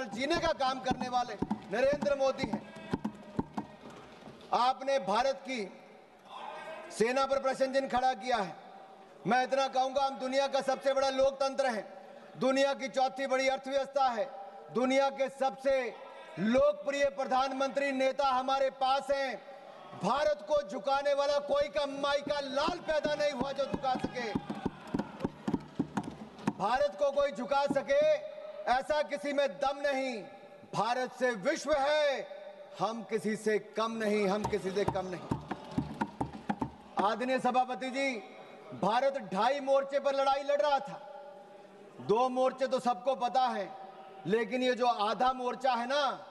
साल जीने का काम करने वाले नरेंद्र मोदी हैं। आपने भारत की सेना पर प्रश्न चिन्ह खड़ा किया है। मैं इतना कहूंगा, हम दुनिया का सबसे बड़ा लोकतंत्र है, दुनिया की चौथी बड़ी अर्थव्यवस्था है, दुनिया के सबसे लोकप्रिय प्रधानमंत्री नेता हमारे पास हैं। भारत को झुकाने वाला कोई कमाई का लाल पैदा नहीं हुआ जो झुका सके। भारत को कोई झुका सके ऐसा किसी में दम नहीं। भारत से विश्व है, हम किसी से कम नहीं, हम किसी से कम नहीं। आदरणीय सभापति जी, भारत 2.5 मोर्चे पर लड़ाई लड़ रहा था। 2 मोर्चे तो सबको पता है, लेकिन ये जो आधा मोर्चा है ना,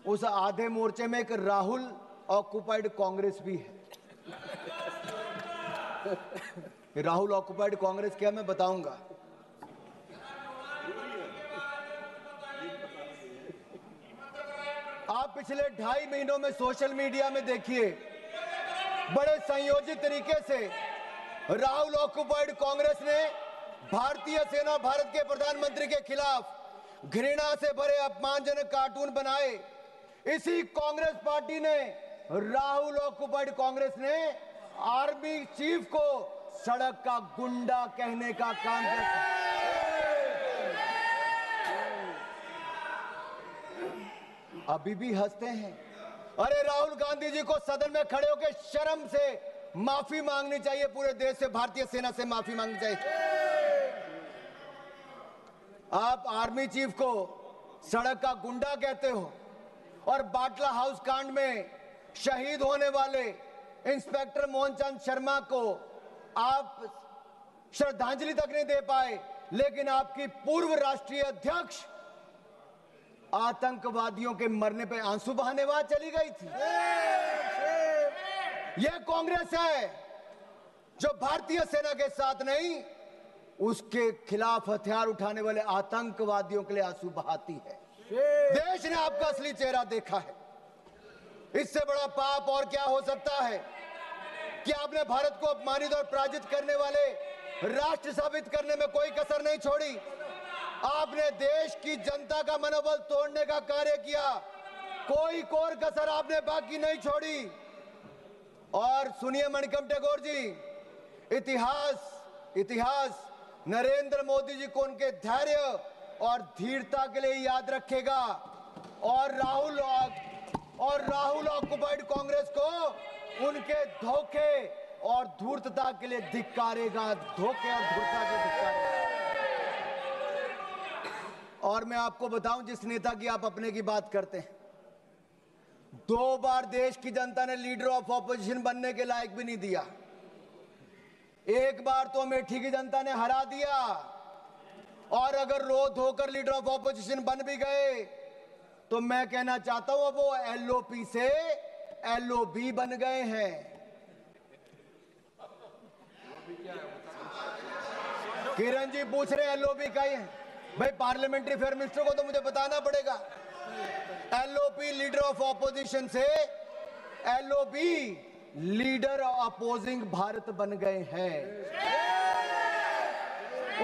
उस आधे मोर्चे में एक राहुल ऑक्युपाइड कांग्रेस भी है। राहुल ऑक्युपाइड कांग्रेस क्या, मैं बताऊंगा। आप पिछले 2.5 महीनों में सोशल मीडिया में देखिए, बड़े संयोजित तरीके से राहुल ऑक्युपाइड कांग्रेस ने भारतीय सेना, भारत के प्रधानमंत्री के खिलाफ घृणा से भरे अपमानजनक कार्टून बनाए। इसी कांग्रेस पार्टी ने, राहुल ऑक्युपाइड कांग्रेस ने आर्मी चीफ को सड़क का गुंडा कहने का काम किया। अभी भी हंसते हैं। अरे राहुल गांधी जी को सदन में खड़े होकर शर्म से माफी मांगनी चाहिए, पूरे देश से, भारतीय सेना से माफी मांगनी चाहिए। आप आर्मी चीफ को सड़क का गुंडा कहते हो और बाटला हाउस कांड में शहीद होने वाले इंस्पेक्टर मोहनचंद शर्मा को आप श्रद्धांजलि तक नहीं दे पाए, लेकिन आपकी पूर्व राष्ट्रीय अध्यक्ष आतंकवादियों के मरने पे आंसू बहाने वहां चली गई थी। यह कांग्रेस है जो भारतीय सेना के साथ नहीं, उसके खिलाफ हथियार उठाने वाले आतंकवादियों के लिए आंसू बहाती है। देश ने आपका असली चेहरा देखा है। इससे बड़ा पाप और क्या हो सकता है कि आपने भारत को अपमानित और पराजित करने वाले राष्ट्र साबित करने में कोई कसर नहीं छोड़ी। आपने देश की जनता का मनोबल तोड़ने का कार्य किया, कोई कोर कसर आपने बाकी नहीं छोड़ी। और सुनिए मणिकम टैगोर जी, इतिहास नरेंद्र मोदी जी को उनके धैर्य और धीरता के लिए याद रखेगा, और राहुल ऑक्युपाइड कांग्रेस को उनके धोखे और धूर्तता के लिए धिक्कारेगा, धोखे और धूर्तता के लिए धिक्कारेगा। और मैं आपको बताऊं, जिस नेता की आप अपने की बात करते हैं, 2 बार देश की जनता ने लीडर ऑफ ऑपोजिशन बनने के लायक भी नहीं दिया। एक बार तो अमेठी की जनता ने हरा दिया, और अगर रो धोकर लीडर ऑफ ऑपोजिशन बन भी गए तो मैं कहना चाहता हूं, अब वो एलओपी से एलओबी बन गए हैं। किरण जी पूछ रहे एलओबी का ही है भाई, पार्लियामेंट्री अफेयर मिनिस्टर को तो मुझे बताना पड़ेगा। एलओपी लीडर ऑफ ऑपोजिशन से एलओबी लीडर अपोजिंग भारत बन गए हैं।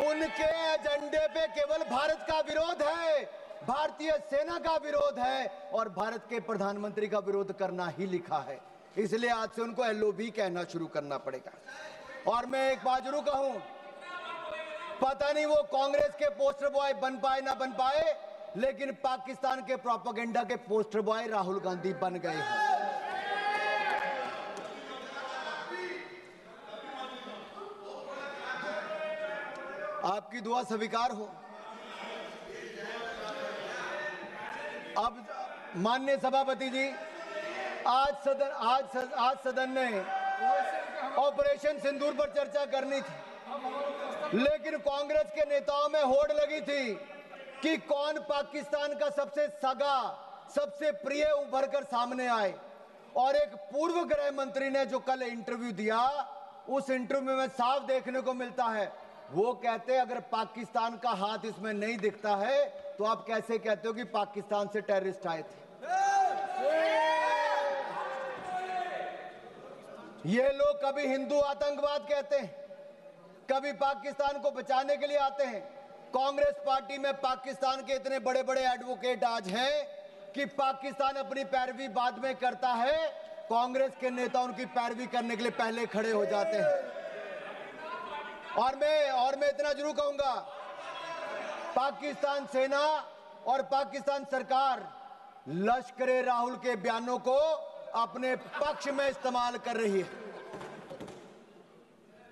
उनके एजेंडे पे केवल भारत का विरोध है, भारतीय सेना का विरोध है, और भारत के प्रधानमंत्री का विरोध करना ही लिखा है। इसलिए आज से उनको एलओबी कहना शुरू करना पड़ेगा। और मैं एक बात जरूर कहूं, पता नहीं वो कांग्रेस के पोस्टर बॉय बन पाए ना बन पाए, लेकिन पाकिस्तान के प्रोपेगेंडा के पोस्टर बॉय राहुल गांधी बन गए हैं। आपकी दुआ स्वीकार हो। अब माननीय सभापति जी, आज सदन ने ऑपरेशन सिंदूर पर चर्चा करनी थी, लेकिन कांग्रेस के नेताओं में होड़ लगी थी कि कौन पाकिस्तान का सबसे सगा, सबसे प्रिय उभर कर सामने आए। और एक पूर्व गृह मंत्री ने जो कल इंटरव्यू दिया, उस इंटरव्यू में साफ देखने को मिलता है, वो कहते हैं अगर पाकिस्तान का हाथ इसमें नहीं दिखता है तो आप कैसे कहते हो कि पाकिस्तान से टेररिस्ट आए थे। ये लोग कभी हिंदू आतंकवाद कहते हैं, कभी पाकिस्तान को बचाने के लिए आते हैं, कांग्रेस पार्टी में पाकिस्तान के इतने बड़े बड़े एडवोकेट आज हैं कि पाकिस्तान अपनी पैरवी बाद में करता है, कांग्रेस के नेता उनकी पैरवी करने के लिए पहले खड़े हो जाते हैं। और मैं इतना जरूर कहूंगा, पाकिस्तान सेना और पाकिस्तान सरकार लश्कर राहुल के बयानों को अपने पक्ष में इस्तेमाल कर रही है।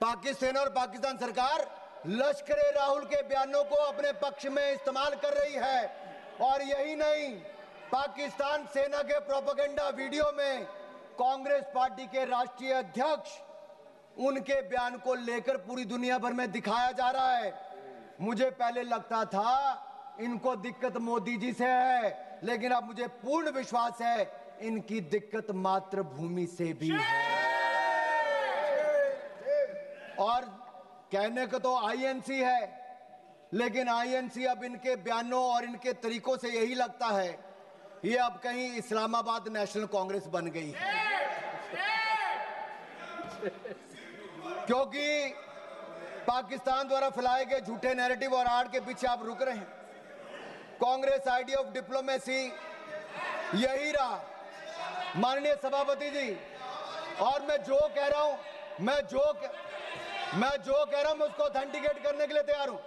पाकिस्तान सेना और पाकिस्तान सरकार लश्कर राहुल के बयानों को अपने पक्ष में इस्तेमाल कर रही है। और यही नहीं, पाकिस्तान सेना के प्रोपेगेंडा वीडियो में कांग्रेस पार्टी के राष्ट्रीय अध्यक्ष उनके बयान को लेकर पूरी दुनिया भर में दिखाया जा रहा है। मुझे पहले लगता था इनको दिक्कत मोदी जी से है, लेकिन अब मुझे पूर्ण विश्वास है इनकी दिक्कत मातृभूमि से भी है। और कहने को तो आईएनसी है, लेकिन आईएनसी अब इनके बयानों और इनके तरीकों से यही लगता है ये अब कहीं इस्लामाबाद नेशनल कांग्रेस बन गई है। क्योंकि पाकिस्तान द्वारा फैलाए गए झूठे नैरेटिव और आड़ के पीछे आप रुक रहे हैं। कांग्रेस आइडिया ऑफ डिप्लोमेसी यही रहा, माननीय सभापति जी। और मैं जो कह रहा हूं मैं उसको ऑथेंटिकेट करने के लिए तैयार हूं।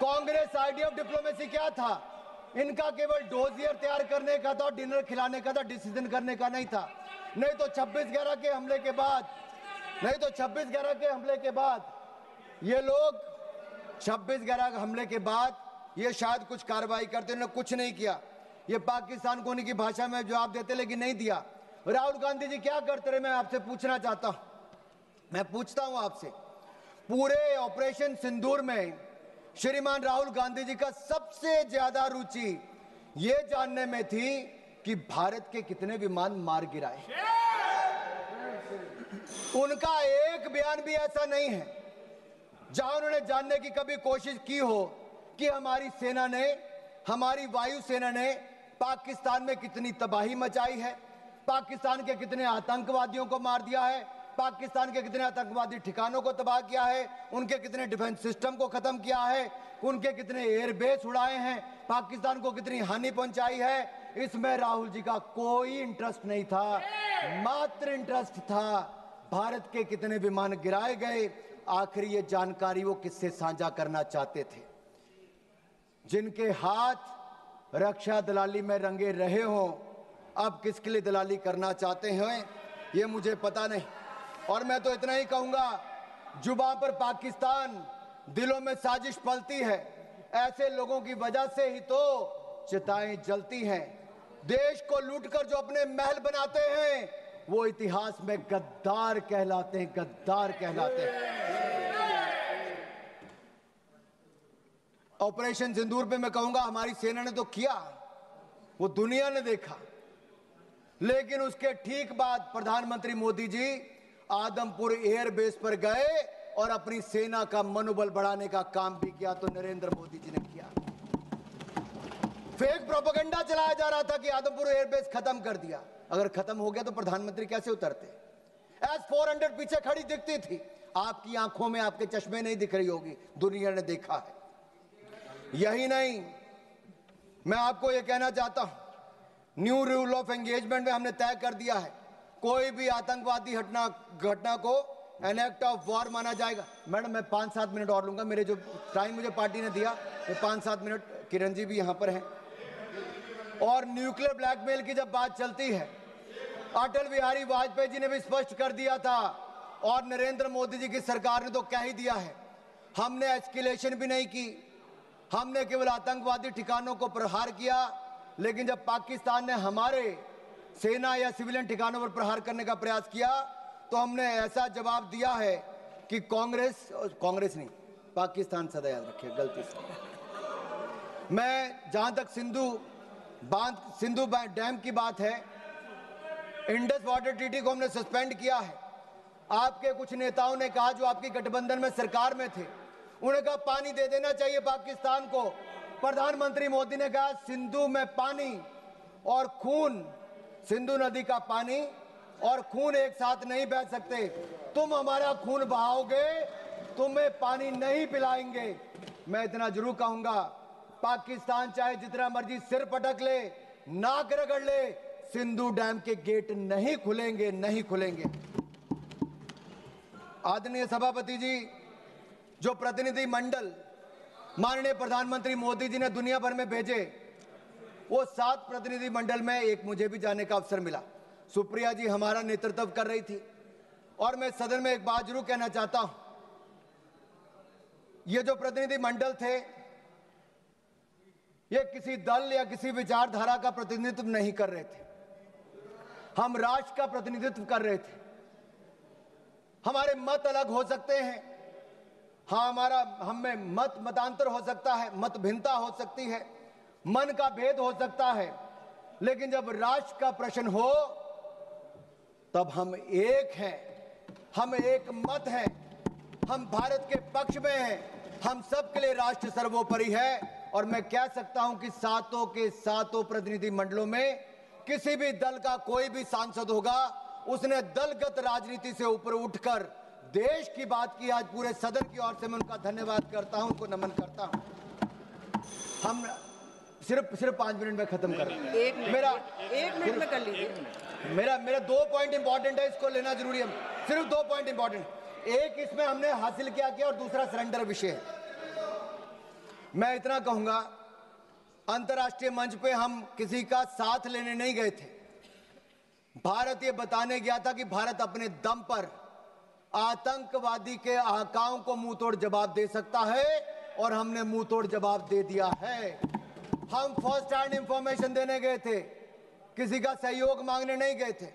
कांग्रेस आइडिया ऑफ डिप्लोमेसी क्या था? इनका केवल डोजियर तैयार करने का था, डिनर खिलाने का था, डिसीजन करने का नहीं था। नहीं तो 26/11 के हमले के बाद ये लोग 26/11 हमले के बाद ये शायद कुछ कार्रवाई करते, उन्होंने कुछ नहीं किया। ये पाकिस्तान को उनकी भाषा में जवाब देते, लेकिन नहीं दिया। राहुल गांधी जी क्या करते रहे? मैं आपसे पूछना चाहता हूं, मैं पूछता हूं आपसे, पूरे ऑपरेशन सिंदूर में श्रीमान राहुल गांधी जी का सबसे ज्यादा रुचि ये जानने में थी कि भारत के कितने विमान मार गिराए। उनका एक बयान भी ऐसा नहीं है जहां उन्होंने जानने की कभी कोशिश की हो कि हमारी सेना ने, हमारी वायुसेना ने पाकिस्तान में कितनी तबाही मचाई है, पाकिस्तान के कितने आतंकवादियों को मार दिया है, पाकिस्तान के कितने आतंकवादी ठिकानों को तबाह किया है, उनके कितने डिफेंस सिस्टम को खत्म किया है, उनके कितने एयरबेस उड़ाए हैं, पाकिस्तान को कितनी हानि पहुंचाई है। इसमें राहुल जी का कोई इंटरेस्ट नहीं था, मात्र इंटरेस्ट था भारत के कितने विमान गिराए गए। आखिर ये जानकारी वो किससे साझा करना चाहते थे? जिनके हाथ रक्षा दलाली में रंगे रहे हों, अब किसके लिए दलाली करना चाहते हैं ये मुझे पता नहीं। और मैं तो इतना ही कहूंगा, जुबान पर पाकिस्तान, दिलों में साजिश पलती है। ऐसे लोगों की वजह से ही तो चिताएं जलती हैं। देश को लूटकर जो अपने महल बनाते हैं वो इतिहास में गद्दार कहलाते हैं, गद्दार कहलाते हैं। ऑपरेशन सिंदूर पे मैं कहूंगा हमारी सेना ने तो किया, वो दुनिया ने देखा, लेकिन उसके ठीक बाद प्रधानमंत्री मोदी जी आदमपुर एयरबेस पर गए और अपनी सेना का मनोबल बढ़ाने का काम भी किया। तो नरेंद्र मोदी जी ने किया। फेक प्रोपेगेंडा चलाया जा रहा था कि आदमपुर एयरबेस खत्म कर दिया। अगर खत्म हो गया तो प्रधानमंत्री कैसे उतरते? S-400 पीछे खड़ी दिखती थी, आपकी आंखों में, आपके चश्मे नहीं दिख रही होगी, दुनिया ने देखा है। यही नहीं, मैं आपको यह कहना चाहता हूं, न्यू रूल ऑफ एंगेजमेंट में हमने तय कर दिया है कोई भी आतंकवादी घटना को एन एक्ट ऑफ वॉर माना जाएगा। मैडम मैं 5-7 मिनट और लूंगा, मेरे जो टाइम मुझे पार्टी ने दिया वो 5-7 मिनट। किरण जी भी यहां पर हैं। और न्यूक्लियर ब्लैकमेल की जब बात चलती है, अटल बिहारी वाजपेयी जी ने भी स्पष्ट कर दिया था, और नरेंद्र मोदी जी की सरकार ने तो कह ही दिया है, हमने एस्केलेशन भी नहीं की, हमने केवल आतंकवादी ठिकानों को प्रहार किया। लेकिन जब पाकिस्तान ने हमारे सेना या सिविलियन ठिकानों पर प्रहार करने का प्रयास किया तो हमने ऐसा जवाब दिया है कि कांग्रेस नहीं, पाकिस्तान सदा याद रखे, गलती से। मैं जहां तक सिंधु डैम की बात है, इंडस वाटर ट्रीटी को हमने सस्पेंड किया है। आपके कुछ नेताओं ने कहा, जो आपकी गठबंधन में सरकार में थे, उन्होंने कहा पानी दे देना चाहिए पाकिस्तान को। प्रधानमंत्री मोदी ने कहा सिंधु में पानी और खून, सिंधु नदी का पानी और खून एक साथ नहीं बह सकते। तुम हमारा खून बहाओगे, तुम्हें पानी नहीं पिलाएंगे। मैं इतना जरूर कहूंगा, पाकिस्तान चाहे जितना मर्जी सिर पटक ले, नाक रगड़ ले, सिंधु डैम के गेट नहीं खुलेंगे, नहीं खुलेंगे। आदरणीय सभापति जी, जो प्रतिनिधि मंडल माननीय प्रधानमंत्री मोदी जी ने दुनिया भर में भेजे, वो 7 प्रतिनिधि मंडल में एक मुझे भी जाने का अवसर मिला। सुप्रिया जी हमारा नेतृत्व कर रही थी। और मैं सदन में एक बात जरूर कहना चाहता हूं, ये जो प्रतिनिधि मंडल थे, ये किसी दल या किसी विचारधारा का प्रतिनिधित्व नहीं कर रहे थे, हम राष्ट्र का प्रतिनिधित्व कर रहे थे। हमारे मत अलग हो सकते हैं, हाँ, हम में मतांतर हो सकता है, मत भिन्नता हो सकती है, मन का भेद हो सकता है, लेकिन जब राष्ट्र का प्रश्न हो तब हम एक हैं, हम एक मत हैं, हम भारत के पक्ष में हैं, हम सबके लिए राष्ट्र सर्वोपरि है। और मैं कह सकता हूं कि 7 के 7 प्रतिनिधि मंडलों में किसी भी दल का कोई भी सांसद होगा, उसने दलगत राजनीति से ऊपर उठकर देश की बात की। आज पूरे सदन की ओर से मैं उनका धन्यवाद करता हूं, उनको नमन करता हूं। हम सिर्फ 5 मिनट में खत्म कर रहे हैं। एक मिनट में कर लीजिए। मेरा 2 पॉइंट इंपॉर्टेंट है, इसको लेना जरूरी है। सिर्फ 2 पॉइंट इंपॉर्टेंट, एक इसमें हमने हासिल क्या किया और दूसरा सरेंडर विषय है। मैं इतना कहूंगा, अंतर्राष्ट्रीय मंच पे हम किसी का साथ लेने नहीं गए थे। भारत ये बताने गया था कि भारत अपने दम पर आतंकवादी के आकाओं को मुंह तोड़ जवाब दे सकता है, और हमने मुंह तोड़ जवाब दे दिया है। हम फर्स्ट हैंड इंफॉर्मेशन देने गए थे, किसी का सहयोग मांगने नहीं गए थे।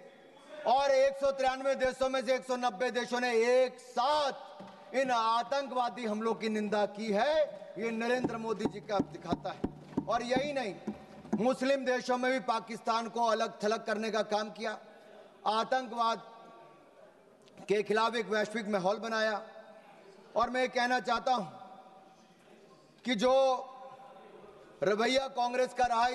और 193 देशों में से 190 देशों ने एक साथ इन आतंकवादी हमलों की निंदा की है। ये नरेंद्र मोदी जी का दिखाता है। और यही नहीं, मुस्लिम देशों में भी पाकिस्तान को अलग थलग करने का काम किया, आतंकवाद के खिलाफ एक वैश्विक माहौल बनाया। और मैं कहना चाहता हूं कि जो रवैया कांग्रेस का रहा,